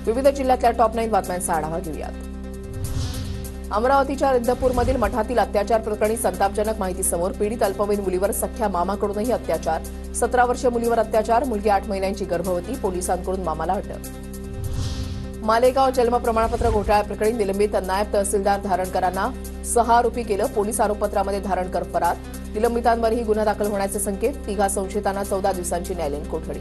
विविध जिल्ह्यातल्या टॉप 9 बातम्यांचा आढावा घेऊयात। अमरावतीच्या रिद्धपूरमधील मठातील अत्याचार प्रकरणी संतापजनक माहिती समोर। पीडित अल्पवयीन मुलीवर सख्या मामाकडूनही अत्याचार। 17 वर्षीय मुलीवर अत्याचार, मुलगी 8 महिन्यांची गर्भवती, पोलिसांकडून मामाला अटक। मालेगाव जन्म प्रमाणपत्र घोटाळ्याप्रकरणी निलंबित नायब तहसीलदार धारणकरांना 6 आरोपी केलं। पोलीस आरोपपत्रामध्ये धारणकर फरार। निलंबितांवरही गुन्हा दाखल होण्याचे संकेत। 3 संशयितांना 14 दिवसांची न्यायालयीन कोठडी।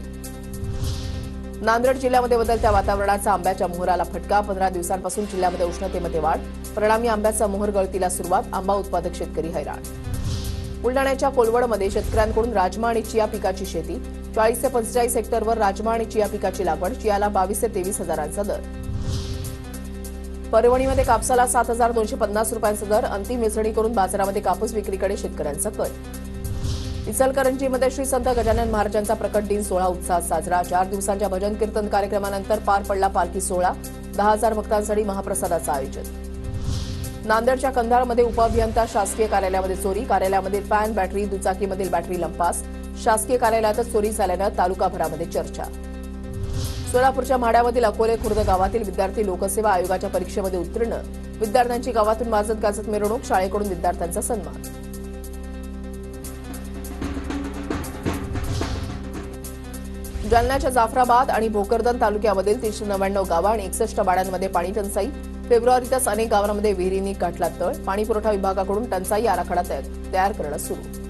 नांदेड जिल्ह्यामध्ये बदलत्या वातावरणाचा आंब्याच्या मोहराला फटका। 15 दिवसांपासून जिल्ह्यामध्ये उष्णतेमध्ये वाढ, परिणामी आंब्याचा मोहर गळतीला सुरुवात। आंबा उत्पादक शेतकरी हैराण। बुलढाण्याच्या कोलवडमध्ये शेतकऱ्यांकडून राजमा आणि चिया पिकाची शेती। 40 ते 45 हेक्टरवर राजमा आणि चिया पिकाची लागवड। चियाला 22 ते 23 हजारांचा दर। परभणीमध्ये कापसाला 7,250 रुपयांचा दर। अंतिम वेचणी करून बाजारामध्ये कापूस विक्रीकडे शेतकऱ्यांचा कल। इचलकरंजीमध्ये श्री संत गजानन महाराजांचा प्रकट दिन सोहळा उत्साहात साजरा। 4 दिवसांच्या भजन कीर्तन कार्यक्रमानंतर पार पडला पालखी सोहळा। 10,000 भक्तांसाठी महाप्रसादाचं आयोजन। नांदेडच्या कंधारमध्ये उपअभियंता शासकीय कार्यालयामध्ये चोरी। कार्यालयामधील फॅन, बॅटरी, दुचाकीमधील बॅटरी लंपास। शासकीय कार्यालयातच चोरी झाल्यानं तालुकाभरामध्ये चर्चा। सोलापूरच्या म्हाड्यामधील अकोले खुर्द गावातील विद्यार्थी लोकसेवा आयोगाच्या परीक्षेमध्ये उत्तीर्ण। विद्यार्थ्यांची गावातून वाजत गाजत मिरवणूक। शाळेकडून विद्यार्थ्यांचा सन्मान। जालन्याच्या जाफराबाद आणि भोकरदन तालुक्यामधील 399 गावं आणि 61 वाड्यांमध्ये पाणी टंचाई। फेब्रुवारीतच अनेक गावांमध्ये विहिरींनी गाठला तळ। पाणीपुरवठा विभागाकडून टंचाई आराखडा तयार करणं सुरू।